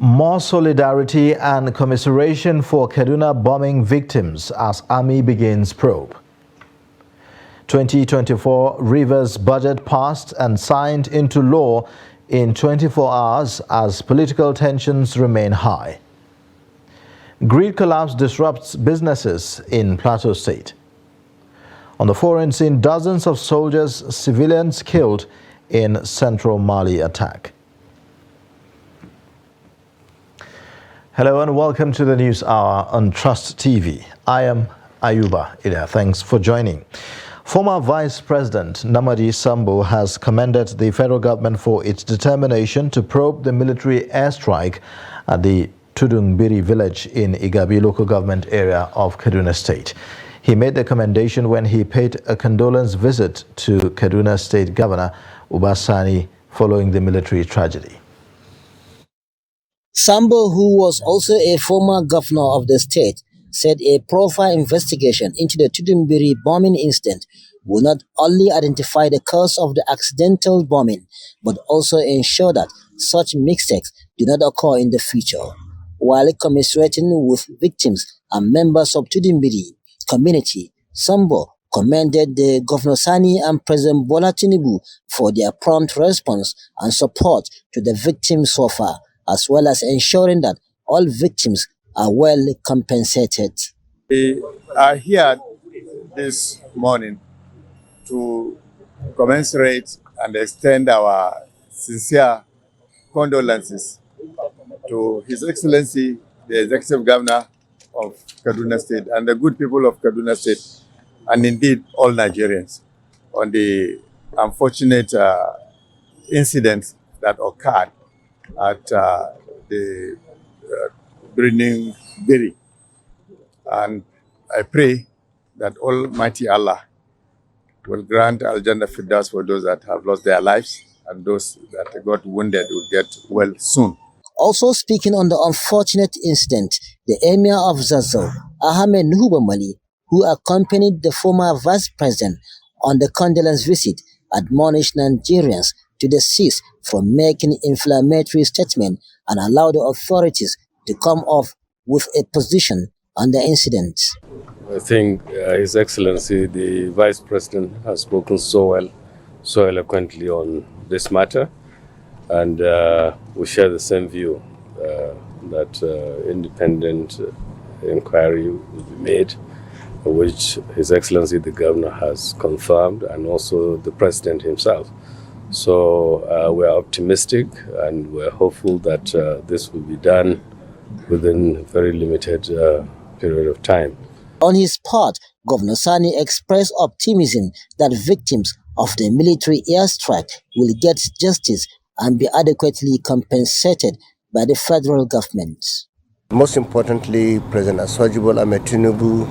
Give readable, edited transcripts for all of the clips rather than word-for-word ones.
More solidarity and commiseration for Kaduna bombing victims as Army begins probe. 2024 Rivers budget passed and signed into law in 24 hours as political tensions remain high. Grid collapse disrupts businesses in Plateau State. On the foreign scene, dozens of soldiers, civilians killed in central Mali attack. Hello and welcome to the News Hour on Trust TV. I am Ayuba Ida. Thanks for joining. Former Vice President Namadi Sambo has commended the federal government for its determination to probe the military airstrike at the Tudunbiri village in Igabi local government area of Kaduna State. He made the commendation when he paid a condolence visit to Kaduna State Governor Ubasani following the military tragedy. Sambo, who was also a former governor of the state, said a profile investigation into the Tudunbiri bombing incident will not only identify the cause of the accidental bombing, but also ensure that such mistakes do not occur in the future. While commiserating with victims and members of Tudunbiri community, Sambo commended the Governor Sani and President Bola Tinubu for their prompt response and support to the victims so far, as well as ensuring that all victims are well compensated. We are here this morning to commiserate and extend our sincere condolences to His Excellency, the Executive Governor of Kaduna State and the good people of Kaduna State, and indeed all Nigerians, on the unfortunate incident that occurred at the burning Biri. And I pray that Almighty Allah will grant Al-Jannah Firdaus for those that have lost their lives, and those that got wounded will get well soon. Also speaking on the unfortunate incident, the Emir of Zazzau, Ahmed Nuhu Mali, who accompanied the former vice president on the condolence visit, admonished Nigerians to desist from making inflammatory statements and allow the authorities to come off with a position on the incident. I think His Excellency, the Vice President, has spoken so well, so eloquently on this matter, and we share the same view that independent inquiry will be made, which His Excellency the Governor has confirmed, and also the President himself. So we are optimistic and we're hopeful that this will be done within a very limited period of time. On his part, Governor Sani expressed optimism that victims of the military airstrike will get justice and be adequately compensated by the federal government. Most importantly, President Aswaji Ahmed Tinubu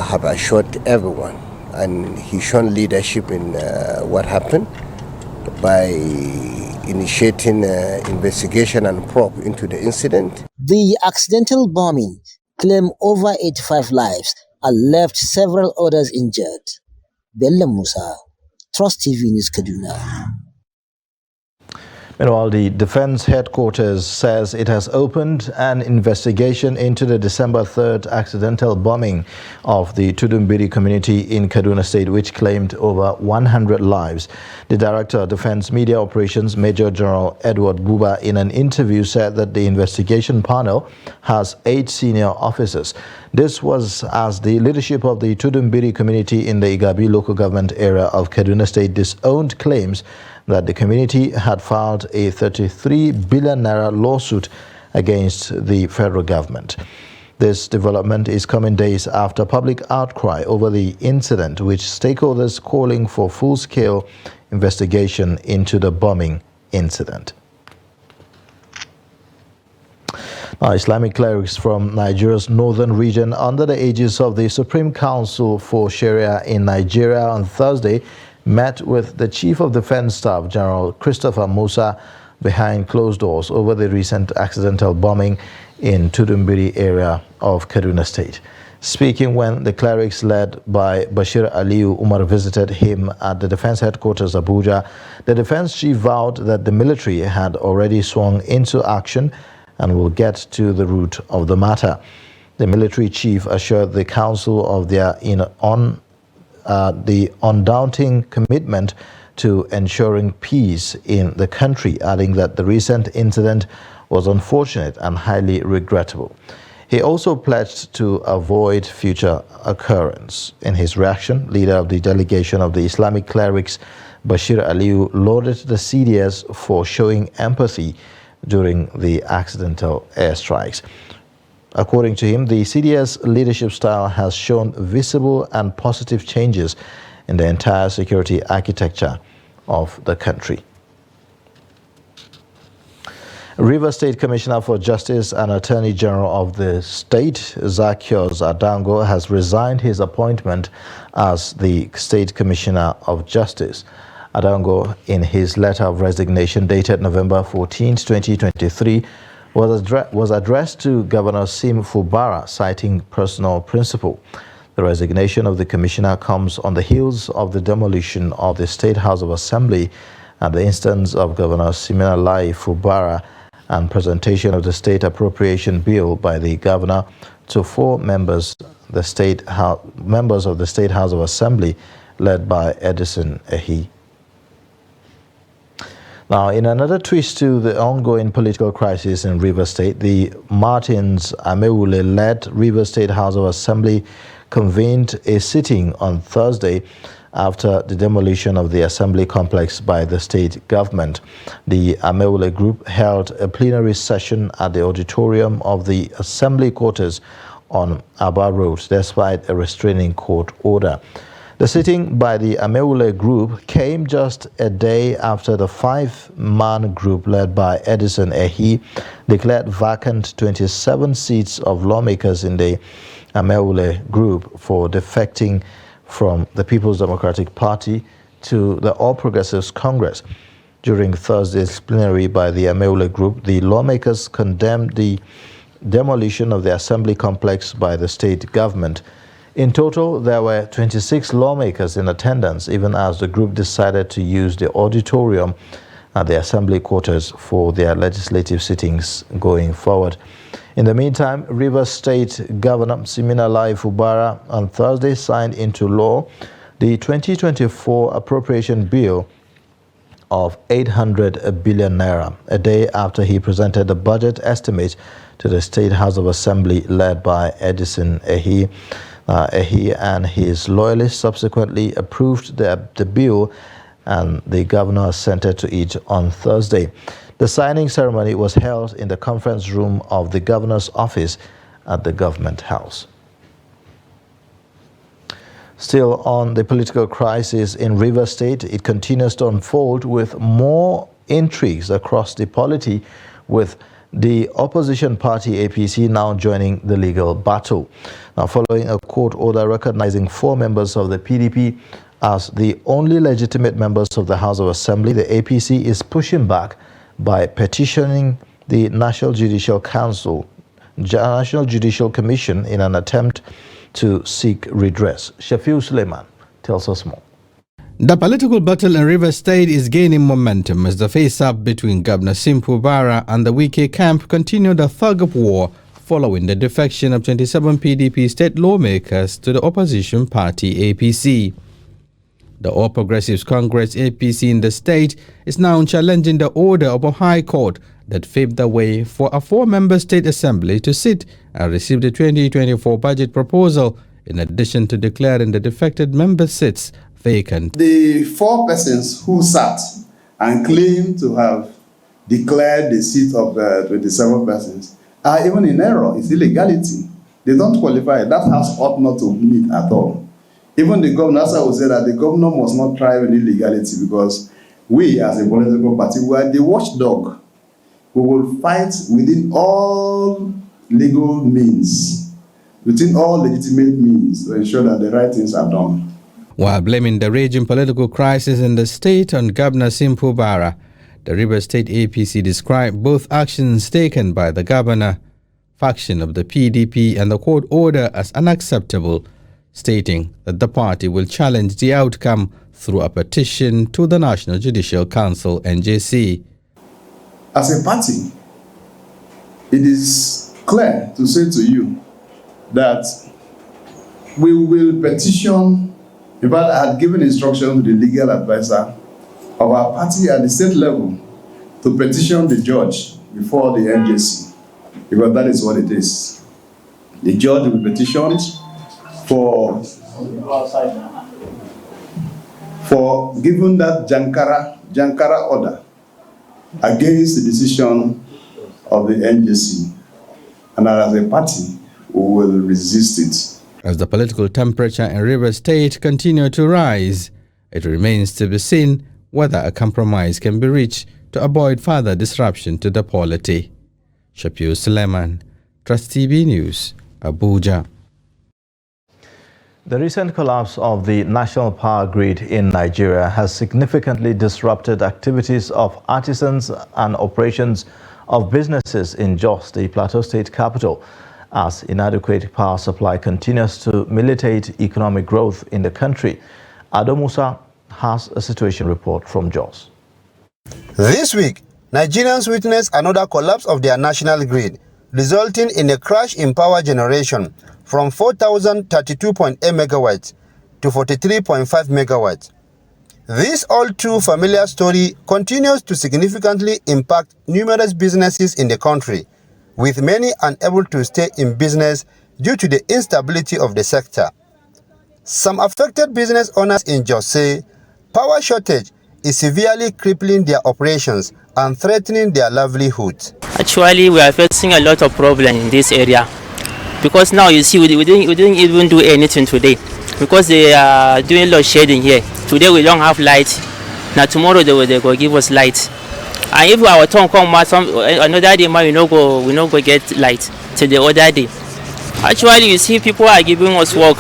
have assured everyone, and he shown leadership in what happened by initiating investigation and probe into the incident. The accidental bombing claimed over 85 lives and left several others injured. Bella Musa, Trust TV News, Kaduna. Meanwhile, the Defense Headquarters says it has opened an investigation into the December 3rd accidental bombing of the Tudunbiri community in Kaduna State, which claimed over 100 lives. The Director of Defense Media Operations, Major General Edward Buba, in an interview said that the investigation panel has 8 senior officers. This was as the leadership of the Tudunbiri community in the Igabi local government area of Kaduna State disowned claims that the community had filed a 33 billion naira lawsuit against the federal government. This development is coming days after public outcry over the incident, which stakeholders calling for full-scale investigation into the bombing incident. Now, Islamic clerics from Nigeria's northern region, under the aegis of the Supreme Council for Sharia in Nigeria on Thursday, met with the Chief of Defense Staff, General Christopher Musa, behind closed doors over the recent accidental bombing in Tudunbiri area of Kaduna State. Speaking when the clerics led by Bashir Aliyu Umar visited him at the defense headquarters Abuja, the defense chief vowed that the military had already swung into action and will get to the root of the matter. The military chief assured the council of their the undoubting commitment to ensuring peace in the country, adding that the recent incident was unfortunate and highly regrettable. He also pledged to avoid future occurrence. In his reaction, leader of the delegation of the Islamic clerics, Bashir Aliyu, lauded the CDS for showing empathy during the accidental airstrikes. According to him, the CDS leadership style has shown visible and positive changes in the entire security architecture of the country. Rivers State Commissioner for Justice and Attorney General of the state, Zaccheaus Adango, has resigned his appointment as the State Commissioner of Justice. Adango, in his letter of resignation dated November 14, 2023, was addressed to Governor Sim Fubara, citing personal principle. The resignation of the commissioner comes on the heels of the demolition of the State House of Assembly at the instance of Governor Siminalayi Fubara and presentation of the State Appropriation Bill by the governor to 4 members of the State House of Assembly led by Edison Ehi. Now, in another twist to the ongoing political crisis in Rivers State, the Martins Amewule-led Rivers State House of Assembly convened a sitting on Thursday after the demolition of the assembly complex by the state government. The Amewule group held a plenary session at the auditorium of the assembly quarters on Aba Road, despite a restraining court order. The sitting by the Amewule group came just a day after the 5-man group led by Edison Ehi declared vacant 27 seats of lawmakers in the Amewule group for defecting from the People's Democratic Party to the All Progressives Congress. During Thursday's plenary by the Amewule group, the lawmakers condemned the demolition of the assembly complex by the state government. In total, there were 26 lawmakers in attendance, even as the group decided to use the auditorium at the assembly quarters for their legislative sittings going forward. In the meantime, Rivers State Governor Siminalayi Fubara on Thursday signed into law the 2024 appropriation bill of 800 billion naira, a day after he presented the budget estimate to the State House of Assembly led by Edison Ehi. Ehi and his loyalists subsequently approved the bill, and the governor assented to it on Thursday. The signing ceremony was held in the conference room of the governor's office at the government house. Still on the political crisis in Rivers State, it continues to unfold with more intrigues across the polity, with the opposition party APC now joining the legal battle. Now, following a court order recognizing 4 members of the PDP as the only legitimate members of the House of Assembly, the APC is pushing back by petitioning the National Judicial Commission in an attempt to seek redress. Shafiu Suleiman tells us more. The political battle in Rivers State is gaining momentum as the face-up between Governor Sim Fubara and the Wike camp continue the tug-of-war following the defection of 27 PDP state lawmakers to the opposition party APC. The All Progressives Congress APC in the state is now challenging the order of a high court that paved the way for a 4-member state assembly to sit and receive the 2024 budget proposal, in addition to declaring the defected member seats vacant. The 4 persons who sat and claimed to have declared the seat of 27 persons are even in error. It's illegality. They don't qualify. That house ought not to meet at all. Even the governor, as I would say, that the governor must not try any illegality, because we as a political party, we are the watchdog. We will fight within all legal means, within all legitimate means, to ensure that the right things are done. While blaming the raging political crisis in the state on Governor Sim Fubara, the Rivers State APC described both actions taken by the governor faction of the PDP and the court order as unacceptable, stating that the party will challenge the outcome through a petition to the National Judicial Council (NJC). As a party, it is clear to say to you that we will petition. In fact, I had given instruction to the legal advisor of our party at the state level to petition the judge before the NJC, because that is what it is. The judge will petition for giving that Jankara order against the decision of the NJC, and as a party, we will resist it. As the political temperature in Rivers State continues to rise, it remains to be seen whether a compromise can be reached to avoid further disruption to the polity. Shafiu Suleiman, Trust TV News, Abuja. The recent collapse of the national power grid in Nigeria has significantly disrupted activities of artisans and operations of businesses in Jos, the Plateau State capital, as inadequate power supply continues to militate economic growth in the country. Ado Musa has a situation report from Jos. This week, Nigerians witnessed another collapse of their national grid, resulting in a crash in power generation from 4,032.8 megawatts to 43.5 megawatts. This all too familiar story continues to significantly impact numerous businesses in the country, with many unable to stay in business due to the instability of the sector. Some affected business owners in Jos say power shortage is severely crippling their operations and threatening their livelihood. Actually, we are facing a lot of problems in this area, because now you see we didn't even do anything today because they are doing load shedding here. Today we don't have light. Now tomorrow they go give us light. And if our turn come another day, we no go get light till the other day. Actually, you see, people are giving us work.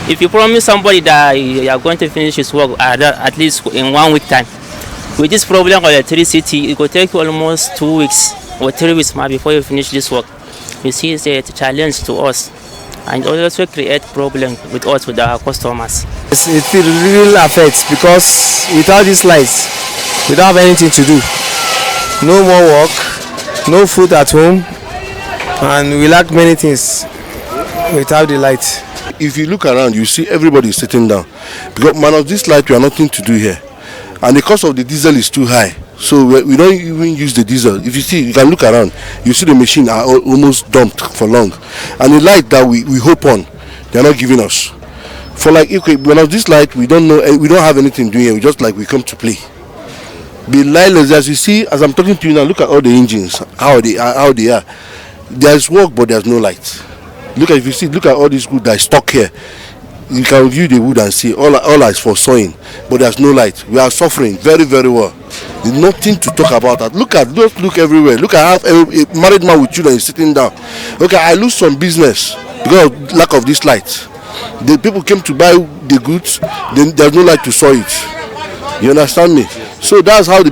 If you promise somebody that you are going to finish his work at least in 1 week time, with this problem of electricity, it will take you almost 2 weeks or 3 weeks before you finish this work. You see, it's a challenge to us, and also create problem with us, with our customers. It really affects, because without these lights, we don't have anything to do. No more work, no food at home, and we lack many things without the light. If you look around, you see everybody sitting down, because man of this light, we have nothing to do here, and the cost of the diesel is too high, so we don't even use the diesel. If you see, you can look around, you see the machine are almost dumped for long, and the light that we hope on, they are not giving us. For like, okay, man of this light, we don't know, we don't have anything doing here. We just like we come to play. Be lightless, as you see, as I'm talking to you now. Look at all the engines, how they are. There's work, but there's no light. Look at all this wood that is stuck here. You can view the wood and see all is for sawing, but there's no light. We are suffering very, very well. There's nothing to talk about that. Look everywhere. Look at how a married man with children is sitting down. Okay, I lose some business because of lack of this light. The people came to buy the goods, then there's no light to saw it. You understand me? So that's how the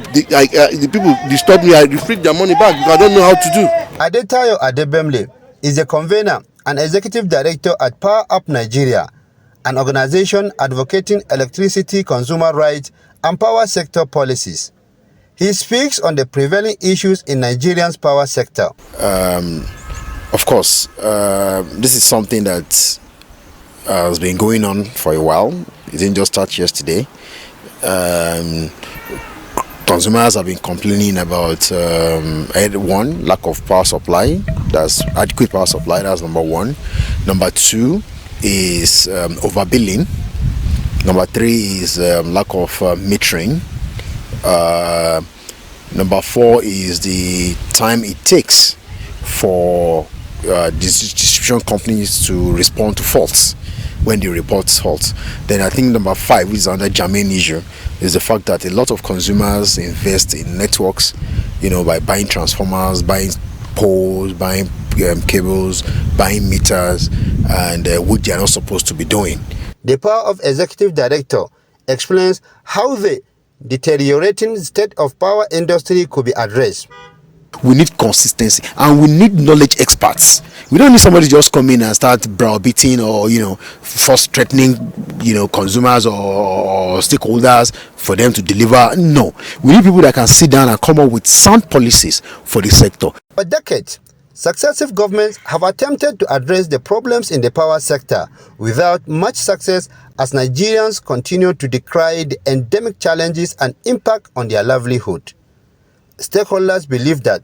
people disturb me. I reflect their money back because I don't know how to do. Adetayo Adebemle is the convener and executive director at Power Up Nigeria, an organization advocating electricity consumer rights and power sector policies. He speaks on the prevailing issues in Nigeria's power sector. Of course, this is something that has been going on for a while. It didn't just start yesterday. Consumers have been complaining about one, lack of power supply. That's adequate power supply. That's number one. Number two is overbilling. Number three is lack of metering. Number four is the time it takes for distribution companies to respond to faults when they report faults. Then I think number five, which is another germane issue, is the fact that a lot of consumers invest in networks, by buying transformers, buying poles, buying cables, buying meters, and which they are not supposed to be doing. The Power of Executive Director explains how the deteriorating state of power industry could be addressed. We need consistency, and we need knowledge experts. We don't need somebody to just come in and start browbeating or first threatening consumers or stakeholders for them to deliver. No, we need people that can sit down and come up with sound policies for the sector. For decades, successive governments have attempted to address the problems in the power sector without much success, as Nigerians continue to decry the endemic challenges and impact on their livelihood. Stakeholders believe that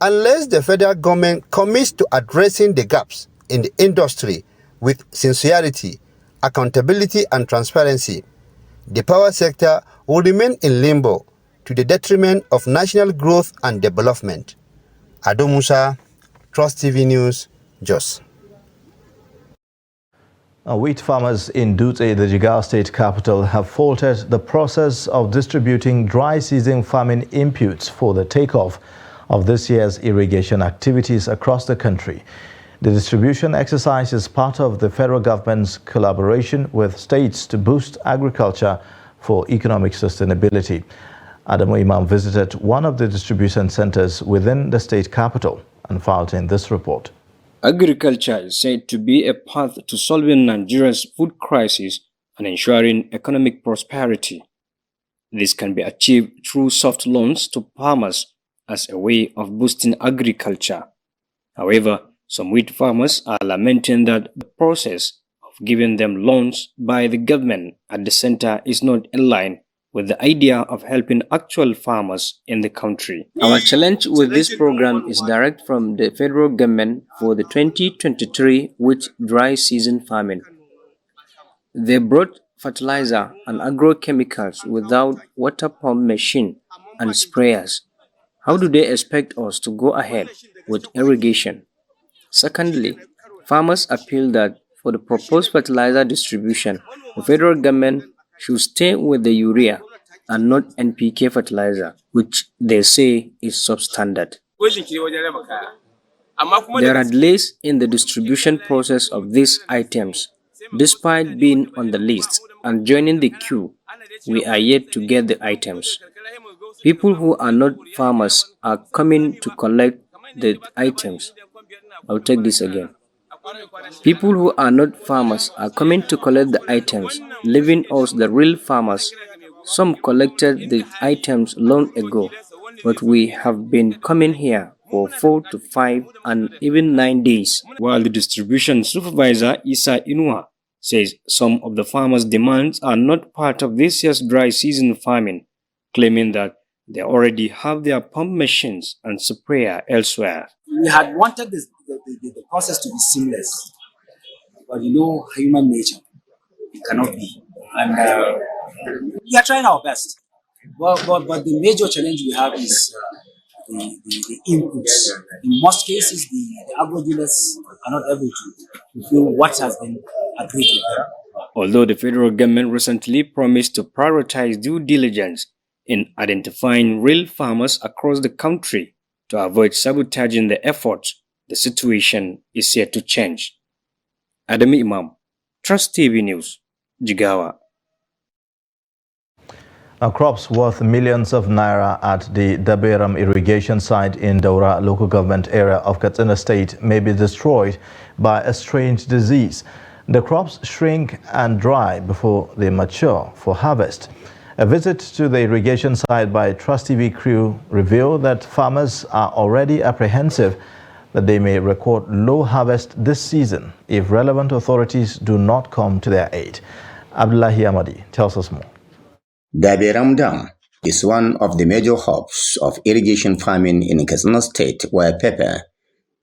unless the federal government commits to addressing the gaps in the industry with sincerity, accountability and transparency, the power sector will remain in limbo to the detriment of national growth and development. Ado Musa, Trust TV News, Jos. Wheat farmers in Dutse, the Jigawa state capital, have faltered the process of distributing dry season farming inputs for the takeoff of this year's irrigation activities across the country. The distribution exercise is part of the federal government's collaboration with states to boost agriculture for economic sustainability. Adamu Imam visited one of the distribution centers within the state capital and filed in this report. Agriculture is said to be a path to solving Nigeria's food crisis and ensuring economic prosperity. This can be achieved through soft loans to farmers as a way of boosting agriculture. However, some wheat farmers are lamenting that the process of giving them loans by the government at the center is not in line with the idea of helping actual farmers in the country. Our challenge with this program is direct from the federal government for the 2023 wheat dry season farming. They brought fertilizer and agrochemicals without water pump machine and sprayers. How do they expect us to go ahead with irrigation? Secondly, farmers appeal that for the proposed fertilizer distribution, the federal government should stay with the urea and not NPK fertilizer, which they say is substandard. There are delays in the distribution process of these items. Despite being on the list and joining the queue, we are yet to get the items. People who are not farmers are coming to collect the items. I'll take this again. People who are not farmers are coming to collect the items, leaving us the real farmers. Some collected the items long ago, but we have been coming here for 4 to 5 and even 9 days. While the distribution supervisor, Isa Inua, says some of the farmers' demands are not part of this year's dry season farming, claiming that they already have their pump machines and sprayer elsewhere. We had wanted the process to be seamless, but human nature, it cannot be. And we are trying our best. But the major challenge we have is the inputs. In most cases, the agro dealers are not able to fulfill what has been agreed with them. Although the federal government recently promised to prioritize due diligence in identifying real farmers across the country to avoid sabotaging the efforts, the situation is yet to change. Adamu Imam, Trust TV News, Jigawa. Crops worth millions of naira at the Daberam irrigation site in Daura local government area of Katsina state may be destroyed by a strange disease. The crops shrink and dry before they mature for harvest. A visit to the irrigation site by Trust TV crew revealed that farmers are already apprehensive that they may record low harvest this season if relevant authorities do not come to their aid. Abdullahi Amadi tells us more. Daberam Dam is one of the major hubs of irrigation farming in Katsina State, where pepper,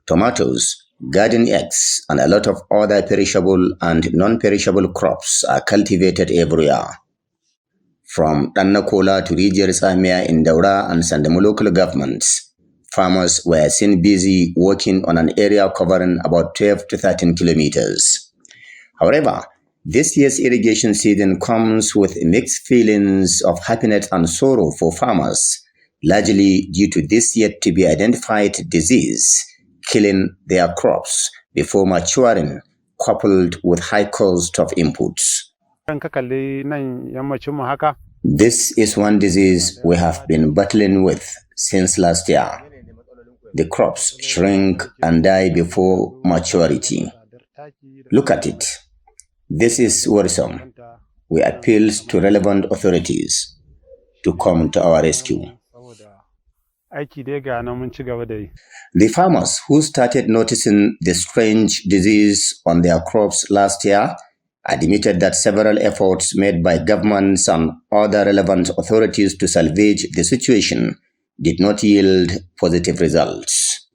tomatoes, garden eggs, and a lot of other perishable and non-perishable crops are cultivated every year. From Dannakola to Rijiyar Samia in Daura and Sandamu local governments, farmers were seen busy working on an area covering about 12 to 13 kilometers. However, this year's irrigation season comes with mixed feelings of happiness and sorrow for farmers, largely due to this yet to be identified disease killing their crops before maturing, coupled with high cost of inputs. This is one disease we have been battling with since last year. the crops shrink and die before maturity. Look at it. This is worrisome. We appeal to relevant authorities to come to our rescue. The farmers who started noticing the strange disease on their crops last year admitted that several efforts made by governments and other relevant authorities to salvage the situation did not yield positive results.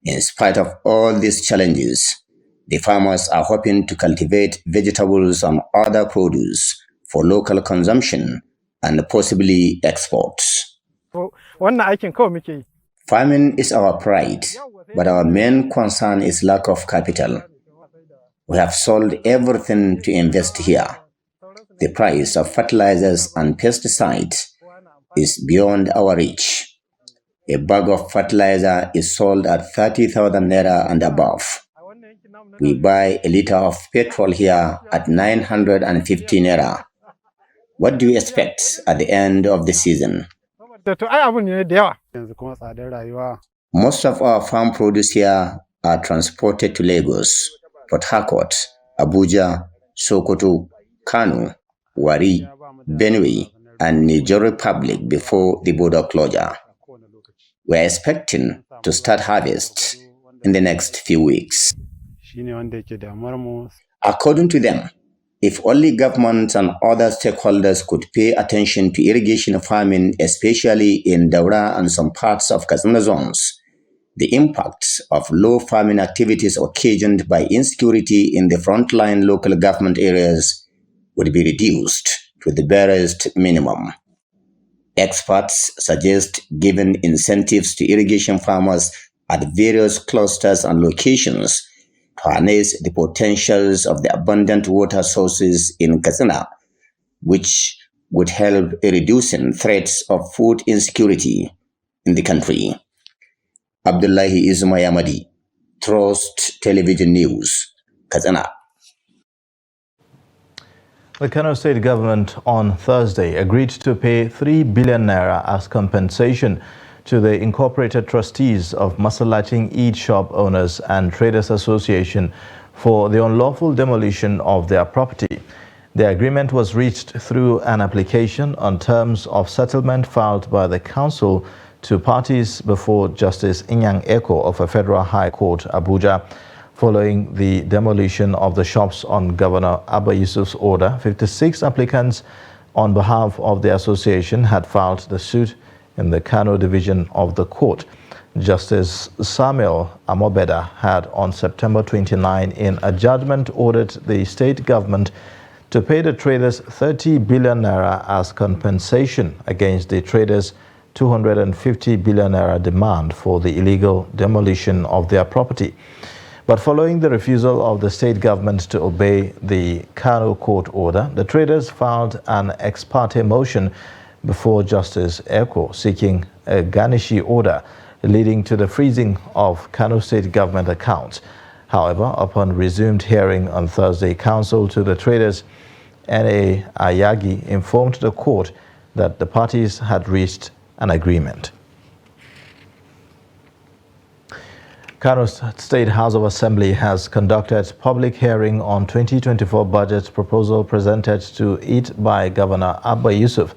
In spite of all these challenges, the farmers are hoping to cultivate vegetables and other produce for local consumption and possibly exports. Farming is our pride, but our main concern is lack of capital. We have sold everything to invest here. The price of fertilizers and pesticides is beyond our reach. A bag of fertilizer is sold at 30,000 naira and above. We buy a liter of petrol here at 950 naira. What do you expect at the end of the season? Most of our farm produce here are transported to Lagos, Port Harcourt, Abuja, Sokoto, Kano, Wari, Benue, and Niger Republic before the border closure. We are expecting to start harvest in the next few weeks. According to them, if only government and other stakeholders could pay attention to irrigation farming, especially in Daura and some parts of Katsina zones, the impact of low farming activities occasioned by insecurity in the frontline local government areas would be reduced to the barest minimum. Experts suggest giving incentives to irrigation farmers at various clusters and locations to harness the potentials of the abundant water sources in Katsina, which would help in reducing threats of food insecurity in the country. Abdullahi Ismayamadi, Trust Television News, Katsina. The Kano State government on Thursday agreed to pay 3 billion naira as compensation to the incorporated trustees of Masalating Eid Shop Owners and Traders Association for the unlawful demolition of their property. The agreement was reached through an application on terms of settlement filed by the council to parties before Justice Inyang Eko of a Federal High Court, Abuja. Following the demolition of the shops on Governor Abba Yusuf's order, 56 applicants on behalf of the association had filed the suit in the Kano division of the court. Justice Samuel Amobeda had on September 29 in a judgment ordered the state government to pay the traders 30 billion naira as compensation against the traders' 250 billion naira demand for the illegal demolition of their property. But following the refusal of the state government to obey the Kano court order, the traders filed an ex parte motion before Justice Eko seeking a garnishee order, leading to the freezing of Kano state government accounts. However, upon resumed hearing on Thursday, counsel to the traders, N.A. Ayagi, informed the court that the parties had reached an agreement. Kano State House of Assembly has conducted public hearing on 2024 budget proposal presented to it by Governor Abba Yusuf.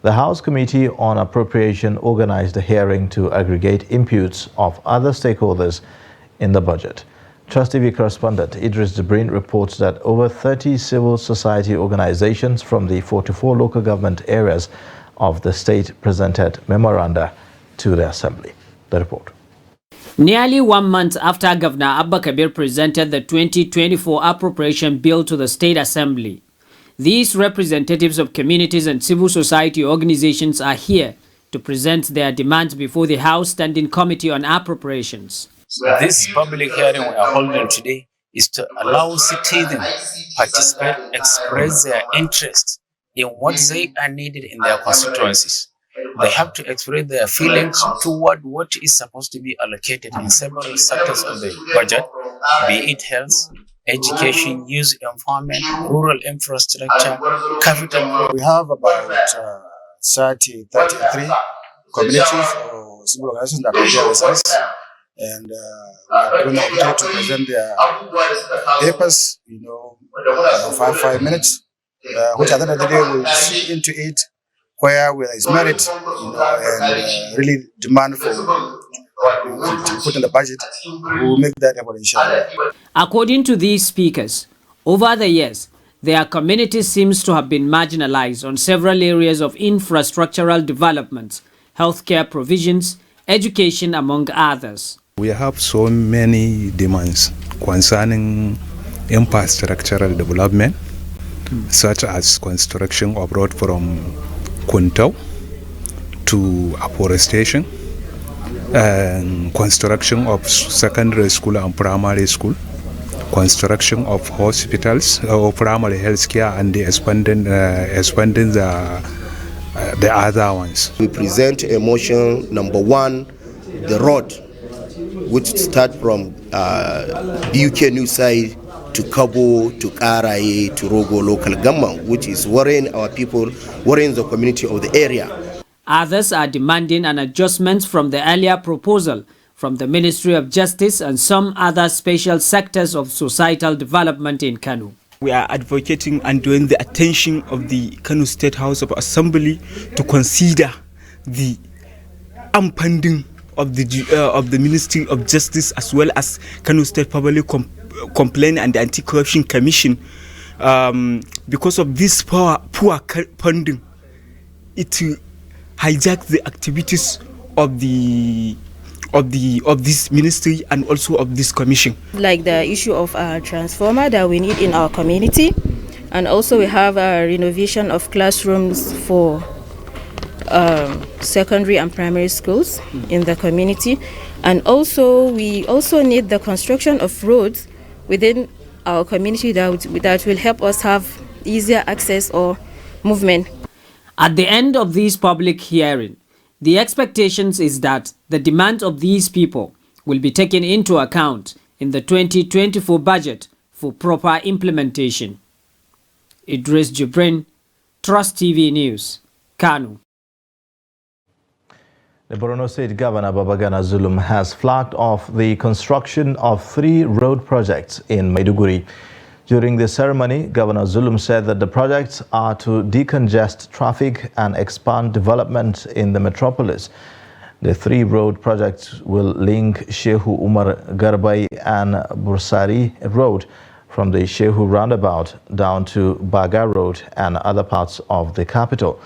The House Committee on Appropriation organized a hearing to aggregate inputs of other stakeholders in the budget. Trust TV correspondent Idris Jibrin reports that over 30 civil society organizations from the 44 local government areas of the state presented memoranda to the Assembly. The report. Nearly 1 month after Governor Abba Kabir presented the 2024 appropriation bill to the State Assembly, these representatives of communities and civil society organizations are here to present their demands before the House Standing Committee on Appropriations. This public hearing we are holding today is to allow citizens participate, express their interest in what they are needed in their constituencies. They have to express their feelings toward what is supposed to be allocated in several sectors of the budget, be it health, education, youth empowerment, rural infrastructure, capital. We have about 33 communities or civil organizations that are here with us. And we are going to present their papers, 5 minutes, which at the end of the day will see into it where there is merit, and really demand for to put in the budget. We will make that effort, inshallah. According to these speakers, over the years, their community seems to have been marginalized on several areas of infrastructural development, healthcare provisions, education, among others. We have so many demands concerning infrastructural development, such as construction of road from Kuntau to afforestation, and construction of secondary school and primary school, construction of hospitals or primary health care, and expanding the other ones. We present a motion number 1, the road, which start from BUK New Side to Kabo, to Karaye, to Rogo local government, which is worrying our people, worrying the community of the area. Others are demanding an adjustment from the earlier proposal from the Ministry of Justice and some other special sectors of societal development in Kano. We are advocating and doing the attention of the Kano State House of Assembly to consider the unfunding of the Ministry of Justice, as well as Kano State Public Complaint and the Anti-Corruption Commission. Because of this poor funding, it hijacks the activities of this ministry and also of this commission. Like the issue of a transformer that we need in our community, and also we have a renovation of classrooms for secondary and primary schools in the community, and also we also need the construction of roads within our community that will help us have easier access or movement. At the end of this public hearing, the expectations is that the demand of these people will be taken into account in the 2024 budget for proper implementation. Idris Jibrin, Trust TV News, Kano. The Borno State Governor Babagana Zulum has flagged off the construction of 3 road projects in Maiduguri. During the ceremony, Governor Zulum said that the projects are to decongest traffic and expand development in the metropolis. The 3 road projects will link Shehu Umar Garbai and Bursari Road from the Shehu roundabout down to Baga Road and other parts of the capital.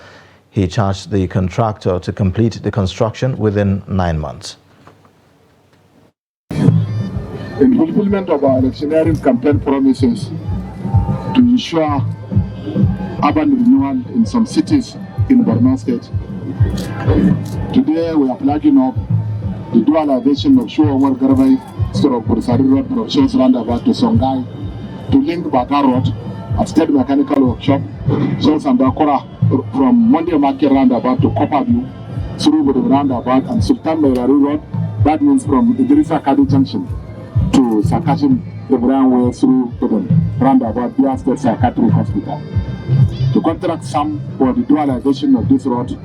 He charged the contractor to complete the construction within 9 months. In fulfillment of our electioneering campaign promises to ensure urban renewal in some cities in Borno State, today we are flagging up the dualization of Shehu Umar Garbai Bursari Road from Shehu roundabout to Songhai to link Baga Road at State Mechanical Workshop, Shehu Sandakora from Monday Market roundabout to Copper View, through the roundabout and Sultan Bayrari Road. That means from Idrissa Kadi Junction to Sakashim, the Brown Way through the roundabout via State Psychiatric Hospital. The contract sum for the dualization of this road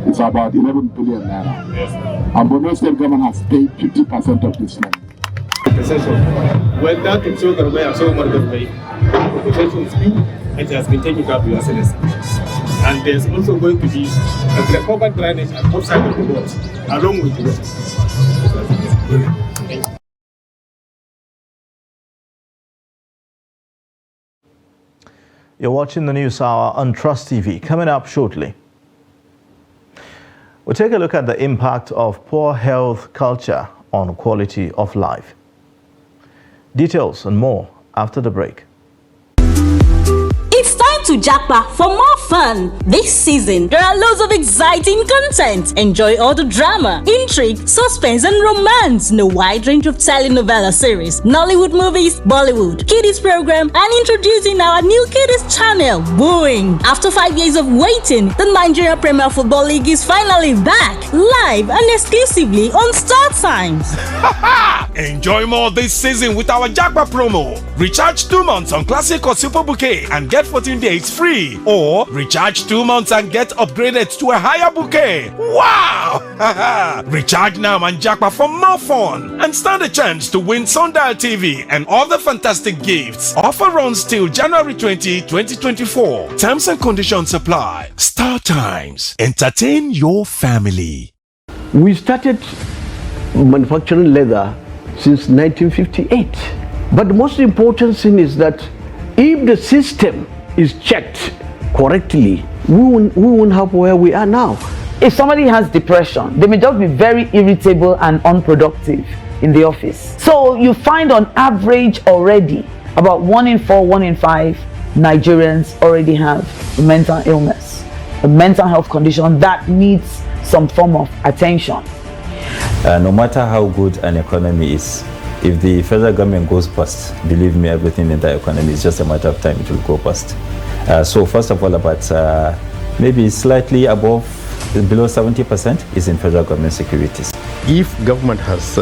is about 11 billion naira. And Borno State government has paid 50% of this money. Well, that will show Garbai and show Garbai. The concession is due, and it has been taken care of your SLS. And there's also going to be a covered drainage at both sides of the road, along with the road. Thank you. You're watching the News Hour on Trust TV. Coming up shortly, we'll take a look at the impact of poor health culture on quality of life. Details and more after the break. It's time to jackpot for more fun. This season, there are loads of exciting content. Enjoy all the drama, intrigue, suspense, and romance in a wide range of telenovela series, Nollywood movies, Bollywood, kiddies program, and introducing our new kiddies channel, Boing. After 5 years of waiting, the Nigeria Premier Football League is finally back, live and exclusively on Star Times. Enjoy more this season with our Jackpot promo. Recharge 2 months on Classic or Super Bouquet and get 14 days free. Or recharge 2 months and get upgraded to a higher bouquet. Wow! Recharge now and Jackpot for more fun and stand a chance to win Sundial TV and other fantastic gifts. Offer runs till January 20, 2024. Terms and conditions apply. Star Times. Entertain your family. We started manufacturing leather since 1958. But the most important thing is that if the system is checked correctly, we won't have where we are now. If somebody has depression, they may just be very irritable and unproductive in the office. So you find on average already about 1 in 4, 1 in 5 Nigerians already have a mental illness, a mental health condition that needs some form of attention. No matter how good an economy is, if the federal government goes bust, believe me, everything in the economy is just a matter of time it will go bust. So first of all, about maybe slightly above, below 70% is in federal government securities. If government has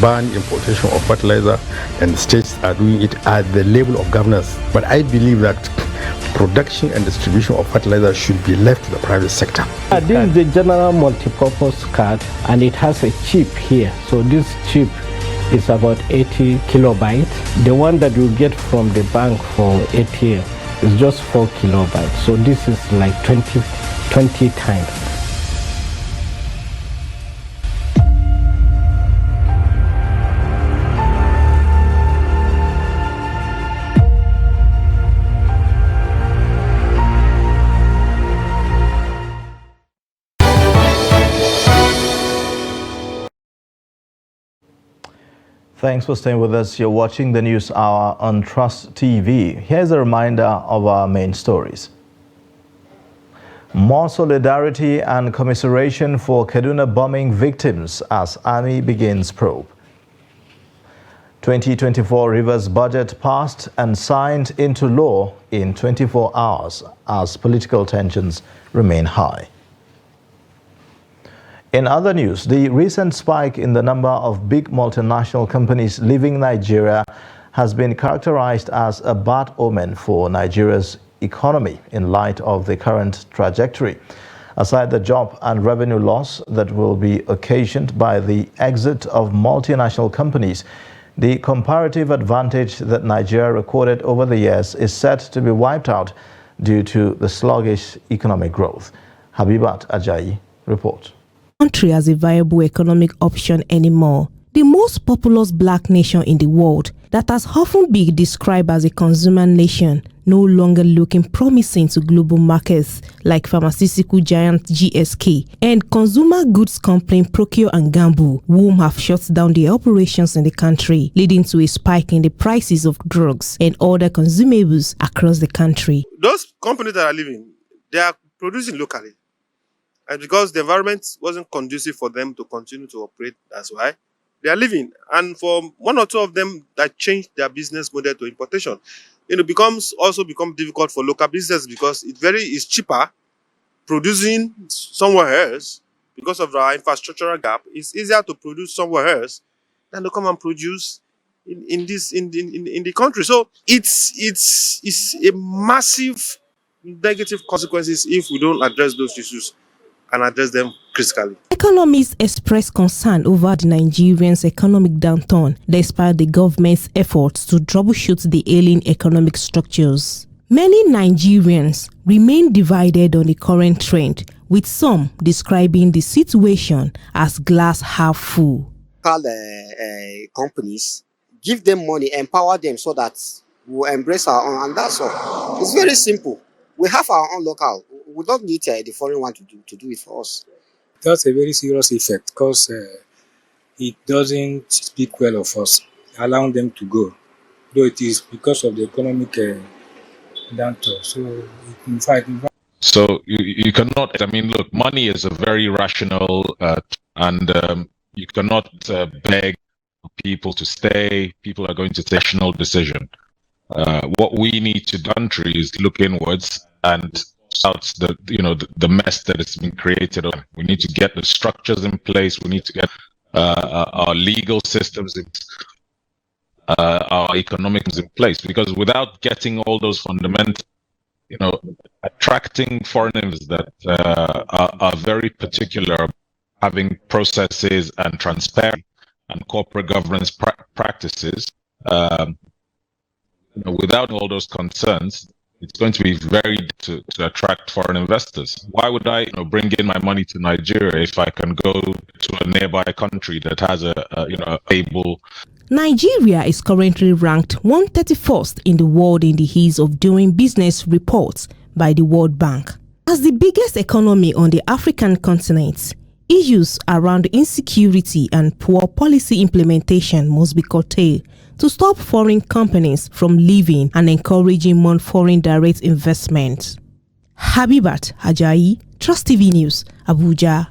banned importation of fertilizer and states are doing it at the level of governance, but I believe that production and distribution of fertilizer should be left to the private sector. This is the general multi-purpose card and it has a chip here. So this chip is about 80 kilobytes. The one that you get from the bank for ATM is just 4 kilobytes. So this is like 20 times. Thanks for staying with us. You're watching the News Hour on Trust TV. Here's a reminder of our main stories. More solidarity and commiseration for Kaduna bombing victims as Army begins probe. 2024 Rivers budget passed and signed into law in 24 hours as political tensions remain high. In other news, the recent spike in the number of big multinational companies leaving Nigeria has been characterized as a bad omen for Nigeria's economy in light of the current trajectory. Aside the job and revenue loss that will be occasioned by the exit of multinational companies, the comparative advantage that Nigeria recorded over the years is set to be wiped out due to the sluggish economic growth. Habibat Ajayi reports. Country as a viable economic option anymore. The most populous black nation in the world that has often been described as a consumer nation no longer looking promising to global markets like pharmaceutical giant GSK and consumer goods company Procure and Gamble, whom have shut down their operations in the country, leading to a spike in the prices of drugs and other consumables across the country. Those companies that are leaving, they are producing locally. And because the environment wasn't conducive for them to continue to operate, that's why they are leaving. And for one or two of them that changed their business model to importation, it becomes difficult for local business because it's cheaper producing somewhere else because of our infrastructural gap. It's easier to produce somewhere else than to come and produce in the country. So it's a massive negative consequences if we don't address those issues and address them critically. Economists express concern over the Nigerians' economic downturn despite the government's efforts to troubleshoot the ailing economic structures. Many Nigerians remain divided on the current trend, with some describing the situation as glass half full. Companies, give them money, empower them so that we'll embrace our own, and that's all. It's very simple. We have our own local. We don't need the foreign one to do it for us. That's a very serious effect because it doesn't speak well of us, allowing them to go. Though it is because of the economic downturn. So, in fact. So you cannot, I mean, look, money is a very rational and you cannot beg people to stay. People are going to take a rational decision. What we need to do country is look inwards and out the mess that has been created. We need to get the structures in place. We need to get our legal systems, our economics in place. Because without getting all those fundamental, attracting foreign investors that are very particular, having processes and transparency and corporate governance practices, without all those concerns, it's going to be very to attract foreign investors. Why would I bring in my money to Nigeria if I can go to a nearby country that has a stable? Nigeria is currently ranked 131st in the world in the ease of doing business reports by the World Bank. As the biggest economy on the African continent, issues around insecurity and poor policy implementation must be curtailed to stop foreign companies from leaving and encouraging more foreign direct investment. Habibat Ajayi, Trust TV News, Abuja.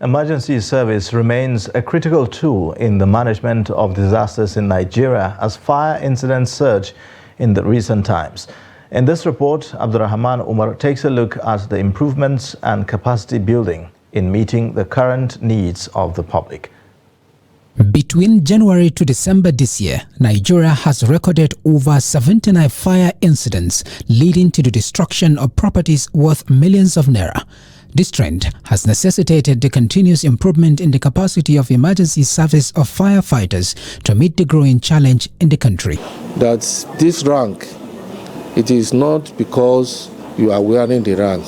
Emergency service remains a critical tool in the management of disasters in Nigeria as fire incidents surge in the recent times. In this report, Abdurrahman Umar takes a look at the improvements and capacity building in meeting the current needs of the public. Between January to December this year, Nigeria has recorded over 79 fire incidents, leading to the destruction of properties worth millions of naira. This trend has necessitated the continuous improvement in the capacity of emergency service of firefighters to meet the growing challenge in the country. That this rank, it is not because you are wearing the rank.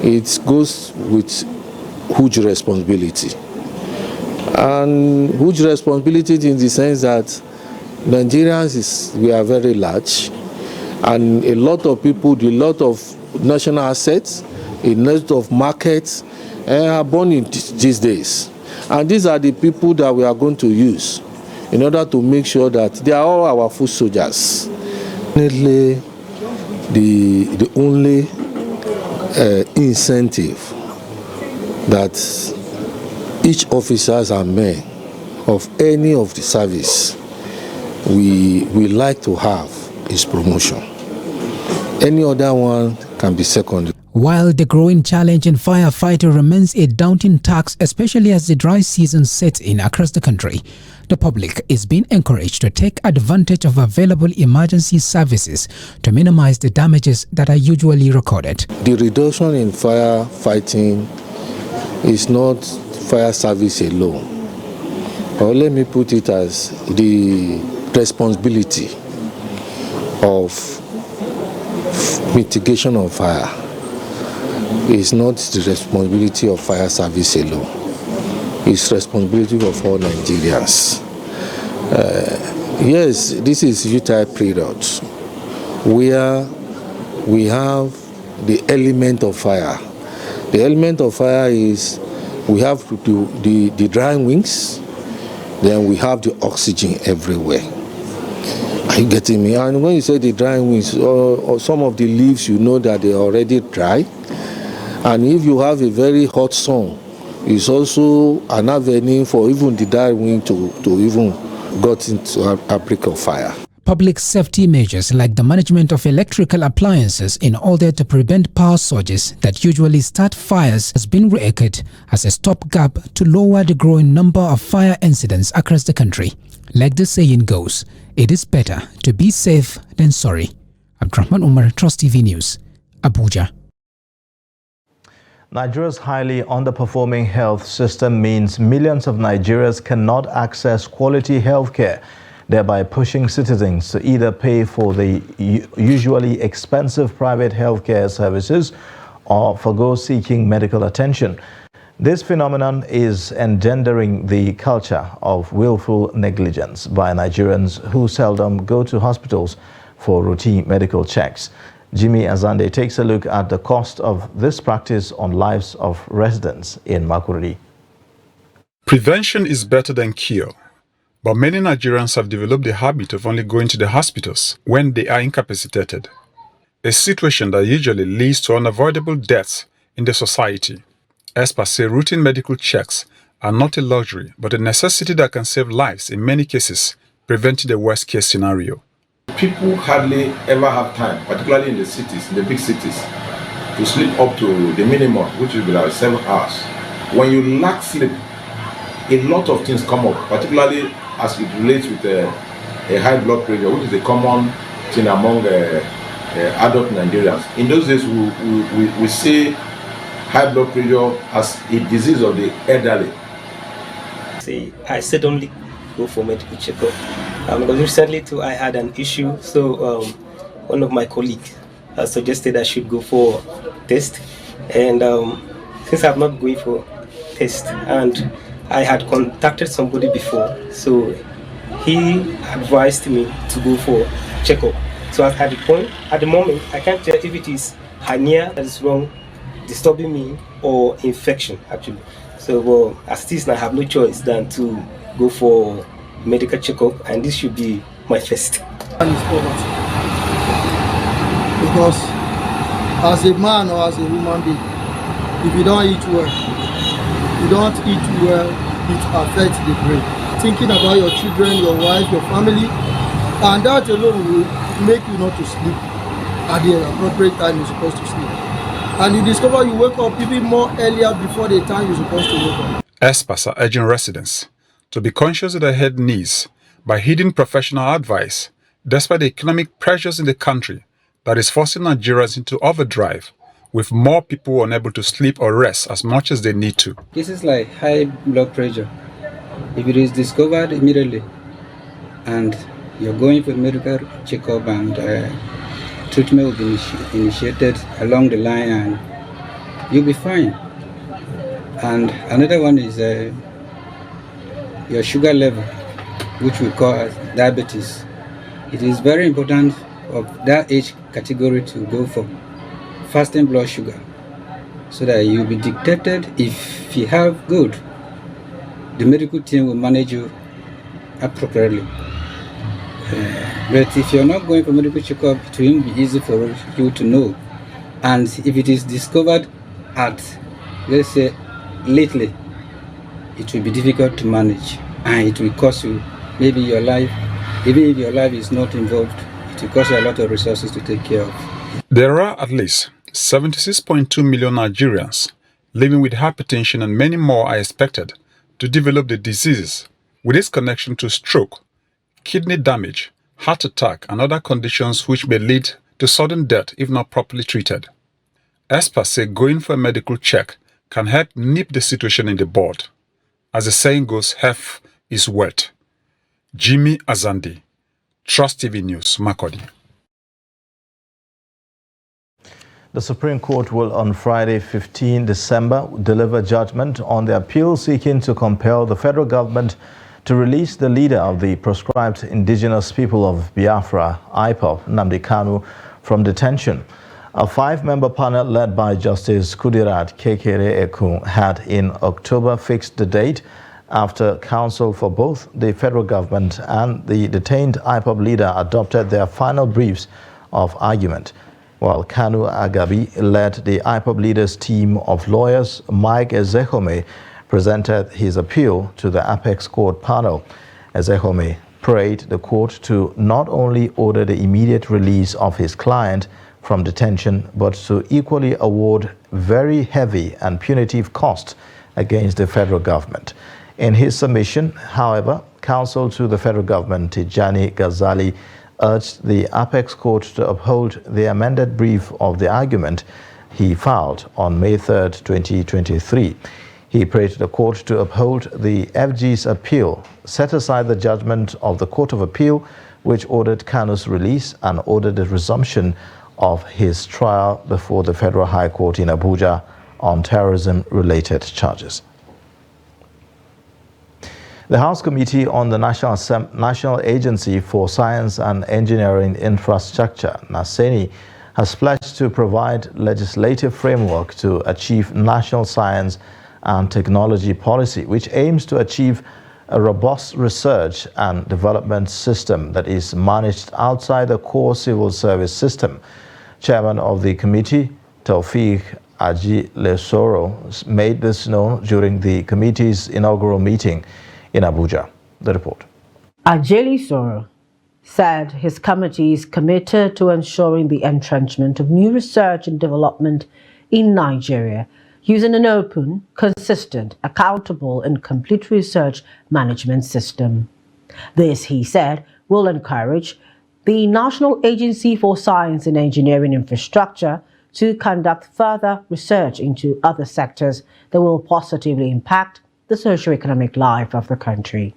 It goes with huge responsibility. And huge responsibility in the sense that Nigerians we are very large, and a lot of people, a lot of national assets, a lot of markets are born in these days. And these are the people that we are going to use in order to make sure that they are all our foot soldiers. Definitely the only incentive that each officers and men of any of the service we like to have is promotion. Any other one can be secondary. While the growing challenge in firefighting remains a daunting task, especially as the dry season sets in across the country, the public is being encouraged to take advantage of available emergency services to minimize the damages that are usually recorded. The reduction in firefighting is not fire service alone, or let me put it as the responsibility of mitigation of fire is not the responsibility of fire service alone. It's responsibility of all Nigerians. Yes, this is utile period where we have the element of fire. The element of fire is we have the drying wings, then we have the oxygen everywhere. Are you getting me? And when you say the drying wings, or some of the leaves, you know that they are already dry. And if you have a very hot sun, it's also an avenue for even the drying wing to even got into a outbreak of fire. Public safety measures like the management of electrical appliances in order to prevent power surges that usually start fires has been re-echoed as a stopgap to lower the growing number of fire incidents across the country. Like the saying goes, it is better to be safe than sorry. Abdurrahman Umar, Trust TV News, Abuja. Nigeria's highly underperforming health system means millions of Nigerians cannot access quality health care, thereby pushing citizens to either pay for the usually expensive private healthcare services or forgo seeking medical attention. This phenomenon is engendering the culture of willful negligence by Nigerians who seldom go to hospitals for routine medical checks. Jimmy Azande takes a look at the cost of this practice on lives of residents in Makurdi. Prevention is better than cure. But many Nigerians have developed the habit of only going to the hospitals when they are incapacitated, a situation that usually leads to unavoidable deaths in the society. As per se, routine medical checks are not a luxury, but a necessity that can save lives in many cases, preventing the worst-case scenario. People hardly ever have time, particularly in the cities, in the big cities, to sleep up to the minimum, which will be like 7 hours. when you lack sleep, a lot of things come up, particularly as it relates with a high blood pressure, which is a common thing among adult Nigerians. In those days, we say high blood pressure as a disease of the elderly. I said only go for medical checkup. Because recently too, I had an issue. So one of my colleagues suggested I should go for test, and since I'm not going for test, and I had contacted somebody before, so he advised me to go for checkup. So at the moment, I can't tell if it is hernia that is wrong, disturbing me, or infection actually. So as it is, I have no choice than to go for medical checkup, and this should be my first. Because as a man or as a human being, if you don't eat well, it affects the brain. Thinking about your children, your wife, your family, and that alone will make you not to sleep at the appropriate time you're supposed to sleep. And you discover you wake up even more earlier before the time you're supposed to wake up. Experts are urging residents to be conscious of their health needs by heeding professional advice, despite the economic pressures in the country that is forcing Nigerians into overdrive, with more people unable to sleep or rest as much as they need to. Cases like high blood pressure, if it is discovered immediately and you're going for medical checkup and treatment will be initiated along the line, and you'll be fine. And another one is your sugar level, which we call as diabetes. It is very important of that age category to go for fasting blood sugar, so that you'll be dictated. If you have good, the medical team will manage you appropriately. But if you're not going for medical checkup, it won't be easy for you to know. And if it is discovered at, let's say, lately, it will be difficult to manage, and it will cost you maybe your life. Even if your life is not involved, it will cost you a lot of resources to take care of. There are at least 76.2 million Nigerians living with hypertension, and many more are expected to develop the diseases with its connection to stroke, kidney damage, heart attack, and other conditions which may lead to sudden death if not properly treated. Experts say going for a medical check can help nip the situation in the bud. As the saying goes, health is wealth. Jimmy Azandi, Trust TV News, Makurdi. The Supreme Court will on Friday, 15 December, deliver judgment on the appeal seeking to compel the federal government to release the leader of the proscribed indigenous people of Biafra, IPOB, Nnamdi Kanu, from detention. A 5-member panel led by Justice Kudirat Kekere-Ekun had in October fixed the date after counsel for both the federal government and the detained IPOB leader adopted their final briefs of argument. While Kanu Agabi led the IPOB leaders' team of lawyers, Mike Ezehome presented his appeal to the Apex Court panel. Ezehome prayed the court to not only order the immediate release of his client from detention, but to equally award very heavy and punitive costs against the federal government. In his submission, however, counsel to the federal government, Tijani Ghazali, urged the Apex Court to uphold the amended brief of the argument he filed on May 3, 2023. He prayed to the court to uphold the FG's appeal, set aside the judgment of the Court of Appeal, which ordered Kanu's release, and ordered the resumption of his trial before the Federal High Court in Abuja on terrorism-related charges. The House Committee on the National Agency for Science and Engineering Infrastructure, NASENI, has pledged to provide legislative framework to achieve national science and technology policy, which aims to achieve a robust research and development system that is managed outside the core civil service system. Chairman of the committee, Taufik Aji Lesoro, made this known during the committee's inaugural meeting in Abuja. The report. Ajeli Soro said his committee is committed to ensuring the entrenchment of new research and development in Nigeria using an open, consistent, accountable and complete research management system. This, he said, will encourage the National Agency for Science and Engineering Infrastructure to conduct further research into other sectors that will positively impact the socio-economic life of the country.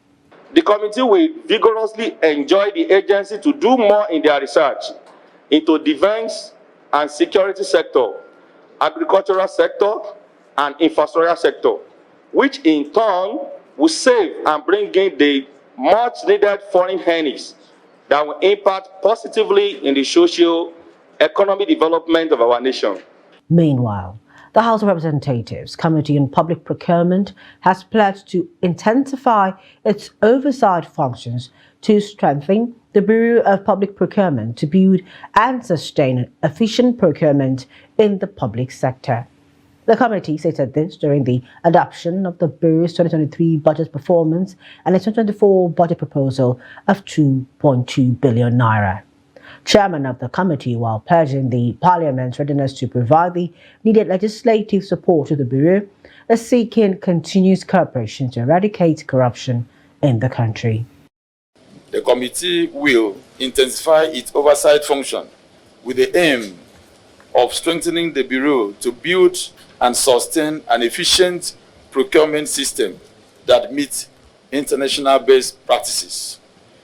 The committee will vigorously enjoin the agency to do more in their research into defense and security sector, agricultural sector, and infrastructure sector, which in turn will save and bring in the much needed foreign earnings that will impact positively in the socio-economic development of our nation. Meanwhile, the House of Representatives Committee on Public Procurement has pledged to intensify its oversight functions to strengthen the Bureau of Public Procurement to build and sustain efficient procurement in the public sector. The committee stated this during the adoption of the Bureau's 2023 budget performance and its 2024 budget proposal of 2.2 billion naira. Chairman of the committee, while pledging the Parliament's readiness to provide the needed legislative support to the Bureau, is seeking continuous cooperation to eradicate corruption in the country. The committee will intensify its oversight function with the aim of strengthening the Bureau to build and sustain an efficient procurement system that meets international best practices.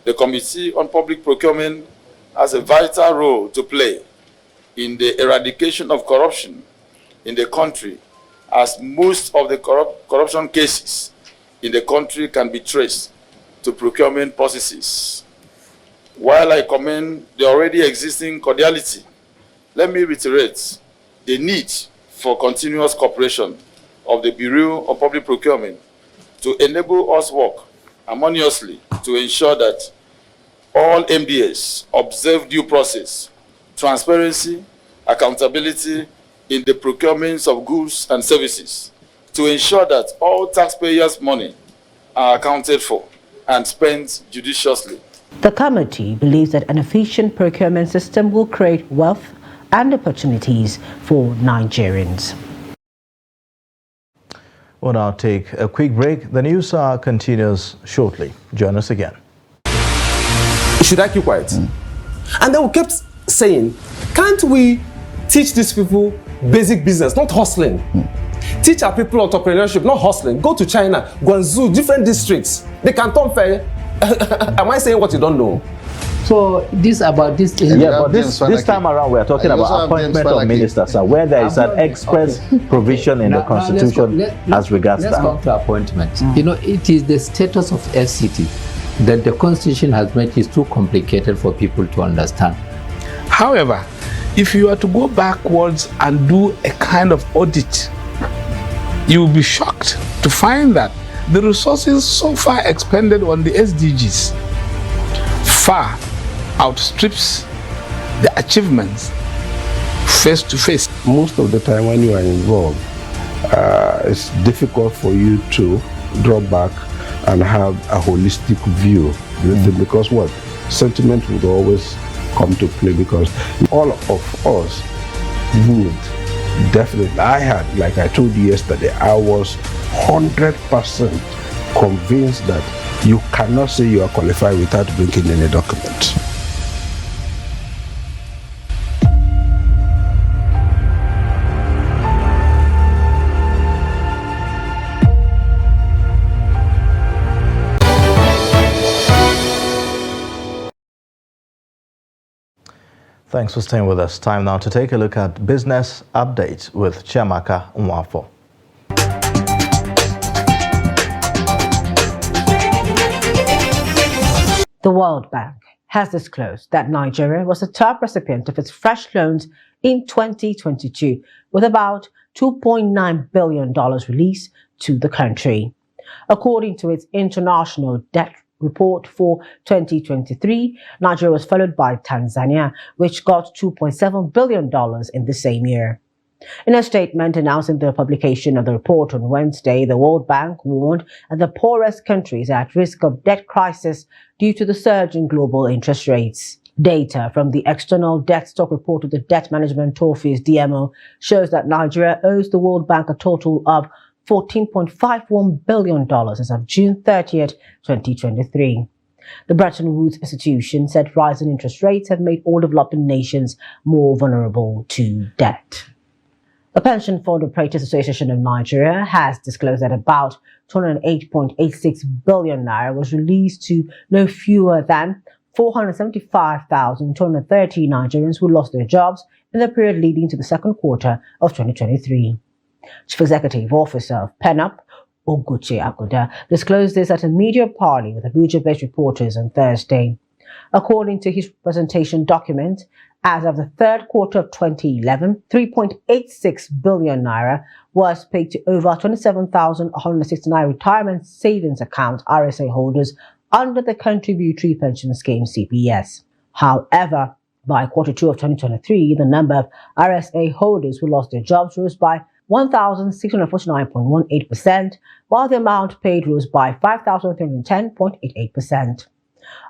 The Committee on Public Procurement has a vital role to play in the eradication of corruption in the country, as most of the corruption cases in the country can be traced to procurement processes. While I commend the already existing cordiality, let me reiterate the need for continuous cooperation of the Bureau of Public Procurement to enable us work harmoniously to ensure that all MDS observe due process, transparency, accountability in the procurements of goods and services, to ensure that all taxpayers' money are accounted for and spent judiciously. The committee believes that an efficient procurement system will create wealth and opportunities for Nigerians. We'll now take a quick break. The news continues shortly. Join us again. Should I keep quiet? And then we kept saying, can't we teach these people basic business, not hustling? Teach our people entrepreneurship, not hustling. Go to China, Guangzhou, different districts. They can turn fair. Am I saying what you don't know? So this about this thing. Yeah, but this time around we are talking about appointment of ministers, where there is an express provision in the constitution as regards that. Let's come to appointment. You know, it is the status of FCT that the constitution has made is too complicated for people to understand. However, if you are to go backwards and do a kind of audit, you will be shocked to find that the resources so far expended on the SDGs far outstrips the achievements face to face. Most of the time when you are involved, it's difficult for you to draw back and have a holistic view. Because what? Sentiment would always come to play, because all of us would definitely, I had, like I told you yesterday, I was 100% convinced that you cannot say you are qualified without bringing any document. Thanks for staying with us. Time now to take a look at business updates with Chiamaka Nwafo. The World Bank has disclosed that Nigeria was the top recipient of its fresh loans in 2022, with about $2.9 billion released to the country. According to its international debt report for 2023, Nigeria was followed by Tanzania, which got $2.7 billion in the same year. In a statement announcing the publication of the report on Wednesday, the World Bank warned that the poorest countries are at risk of debt crisis due to the surge in global interest rates. Data from the External Debt Stock Report of the Debt Management Office, DMO, shows that Nigeria owes the World Bank a total of $14.51 billion as of June 30th, 2023. The Bretton Woods institution said rising interest rates have made all developing nations more vulnerable to debt. The Pension Fund Operators Association of Nigeria has disclosed that about 208.86 billion naira was released to no fewer than 475,230 Nigerians who lost their jobs in the period leading to the second quarter of 2023. Chief Executive Officer of PENUP, Oguche Akoda, disclosed this at a media parley with Abuja-based reporters on Thursday. According to his presentation document, as of the third quarter of 2011, 3.86 billion naira was paid to over 27,169 retirement savings account RSA holders under the Contributory Pension Scheme CPS. However, by quarter two of 2023, the number of RSA holders who lost their jobs rose by 1,649.18%, while the amount paid rose by 5,310.88%.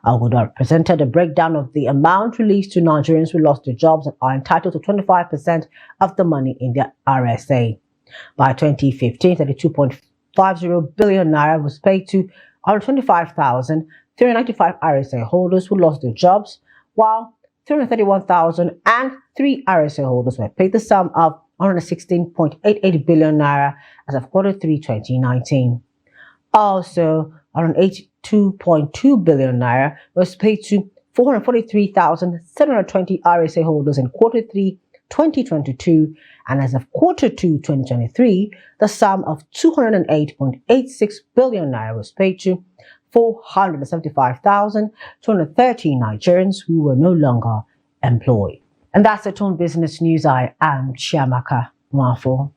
Agoda presented a breakdown of the amount released to Nigerians who lost their jobs and are entitled to 25% of the money in their RSA. By 2015, 32.50 billion naira was paid to 125,395 RSA holders who lost their jobs, while 331,003 RSA holders were paid the sum of 116.88 billion naira as of quarter 3, 2019. Also, 182.2 billion naira was paid to 443,720 RSA holders in quarter 3, 2022, and as of quarter 2, 2023, the sum of 208.86 billion naira was paid to 475,230 Nigerians who were no longer employed. And that's it on Business News. I am Chiamaka Mwafo.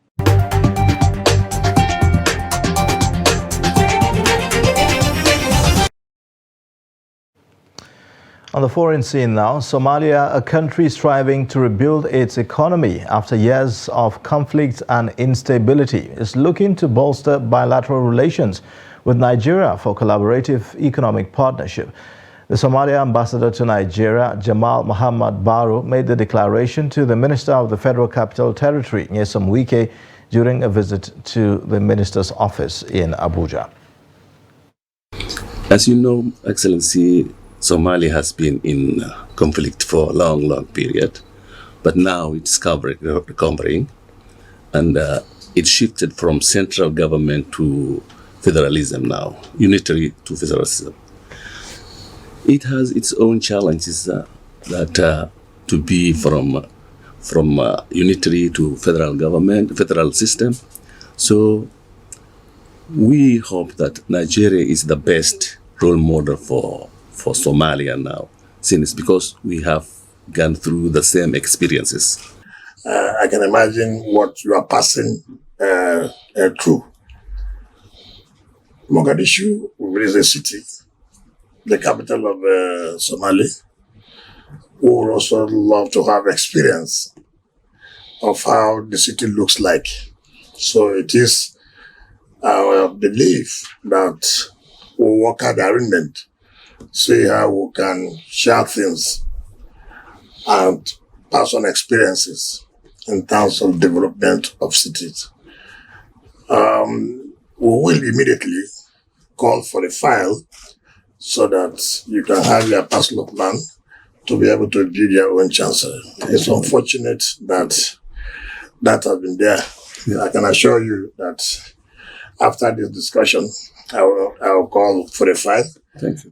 On the foreign scene now, Somalia, a country striving to rebuild its economy after years of conflict and instability, is looking to bolster bilateral relations with Nigeria for collaborative economic partnership. The Somalia ambassador to Nigeria, Jamal Muhammad Baro, made the declaration to the Minister of the Federal Capital Territory, Nyesom Wike, during a visit to the minister's office in Abuja. As you know, Excellency, Somalia has been in conflict for a long period, but now it's recovering, and it shifted from central government to federalism now, unitary to federalism. It has its own challenges that to be from unitary to federal government, federal system. So we hope that Nigeria is the best role model for Somalia now, since because we have gone through the same experiences. I can imagine what you are passing through. Mogadishu is a city, the capital of Somalia. We would also love to have experience of how the city looks like. So it is our belief that we'll work out the arrangement, see how we can share things and pass on experiences in terms of development of cities. We will immediately call for a file so that you can have your personal plan to be able to build your own chancellor. It's unfortunate that that has been there. I can assure you that after this discussion, I will call for a file. Thank you.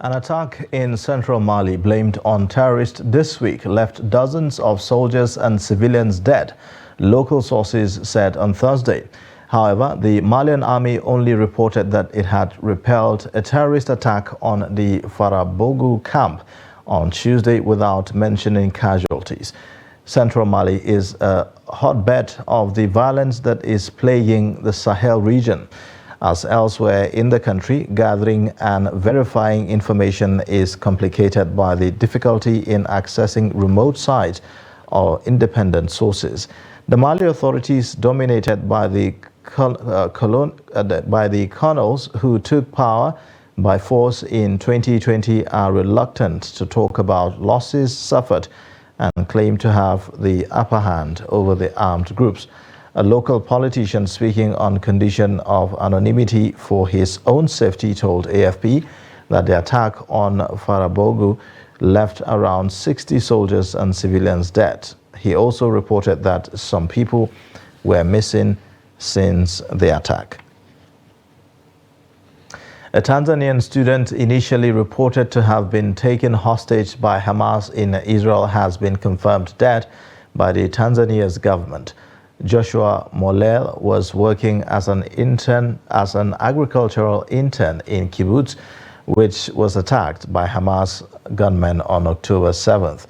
An attack in central Mali blamed on terrorists this week left dozens of soldiers and civilians dead, local sources said on Thursday. However, the Malian army only reported that it had repelled a terrorist attack on the Farabougou camp on Tuesday without mentioning casualties. Central Mali is a hotbed of the violence that is plaguing the Sahel region. As elsewhere in the country, gathering and verifying information is complicated by the difficulty in accessing remote sites or independent sources. The Mali authorities, dominated by the colonels who took power by force in 2020 are reluctant to talk about losses suffered and claim to have the upper hand over the armed groups. A local politician speaking on condition of anonymity for his own safety told AFP that the attack on Farabogu left around 60 soldiers and civilians dead. He also reported that some people were missing since the attack. A Tanzanian student initially reported to have been taken hostage by Hamas in Israel has been confirmed dead by the Tanzania's government. Joshua Molel was working as an agricultural intern in kibbutz, which was attacked by Hamas gunmen on October 7th.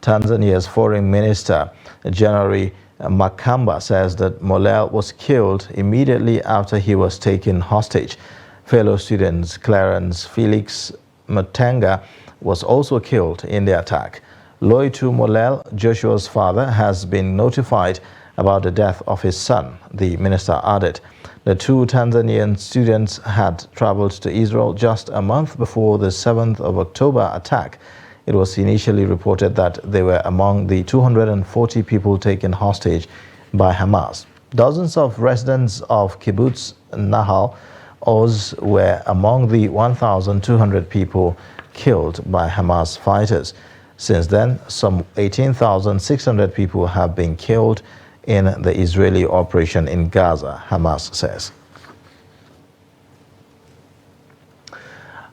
Tanzania's foreign minister, January Makamba, says that Molel was killed immediately after he was taken hostage. Fellow students Clarence Felix Matanga was also killed in the attack. Loitu Molel, Joshua's father, has been notified about the death of his son, the minister added. The two Tanzanian students had traveled to Israel just a month before the 7th of October attack. It was initially reported that they were among the 240 people taken hostage by Hamas. Dozens of residents of kibbutz Nahal Oz were among the 1,200 people killed by Hamas fighters. Since then, some 18,600 people have been killed in the Israeli operation in Gaza, Hamas says.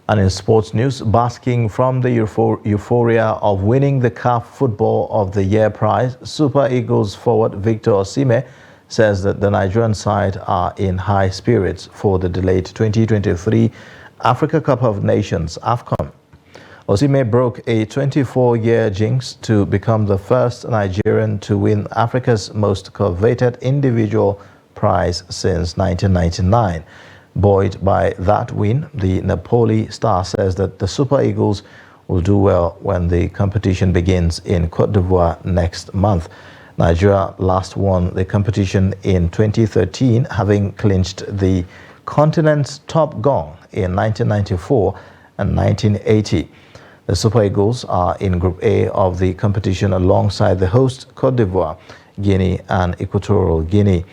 And in sports news, basking from the euphoria of winning the CAF Football of the Year prize, Super Eagles forward Victor Osimhen says that the Nigerian side are in high spirits for the delayed 2023 Africa Cup of Nations AFCON. Osimhen broke a 24-year jinx to become the first Nigerian to win Africa's most coveted individual prize since 1999. Buoyed by that win, the Napoli star says that the Super Eagles will do well when the competition begins in Cote d'Ivoire next month. Nigeria last won the competition in 2013, having clinched the continent's top gong in 1994 and 1980. The Super Eagles are in Group A of the competition alongside the host Cote d'Ivoire, Guinea and Equatorial Guinea.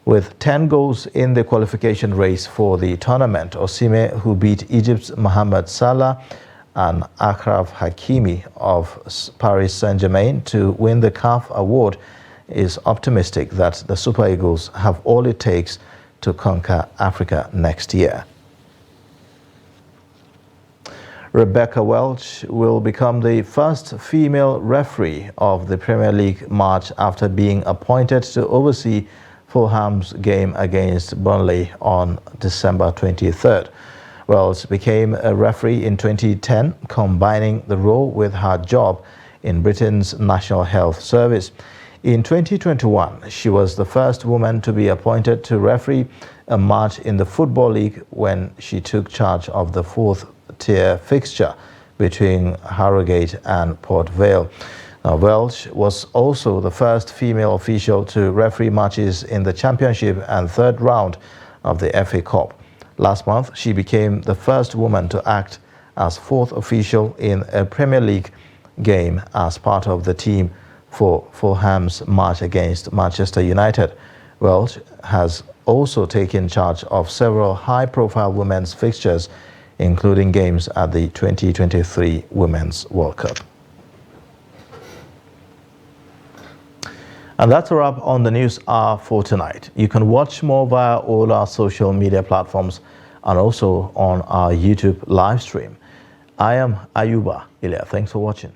With 10 goals in the qualification race for the tournament, Osimhen, who beat Egypt's Mohamed Salah and Achraf Hakimi of Paris Saint-Germain to win the CAF award, is optimistic that the Super Eagles have all it takes to conquer Africa next year. Rebecca Welch will become the first female referee of the Premier League match after being appointed to oversee Fulham's game against Burnley on December 23rd. Welch became a referee in 2010, combining the role with her job in Britain's National Health Service. In 2021, she was the first woman to be appointed to referee a match in the Football League when she took charge of the fourth-tier fixture between Harrogate and Port Vale. Welch was also the first female official to referee matches in the Championship and third round of the FA Cup. Last month, she became the first woman to act as fourth official in a Premier League game as part of the team for Fulham's match against Manchester United. Welch has also taken charge of several high-profile women's fixtures, including games at the 2023 Women's World Cup. And that's a wrap on the News Hour for tonight. You can watch more via all our social media platforms and also on our YouTube live stream. I am Ayuba Ilya. Thanks for watching.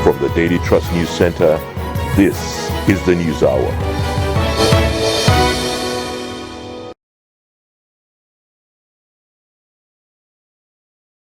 From the Daily Trust News Center, this is the News Hour.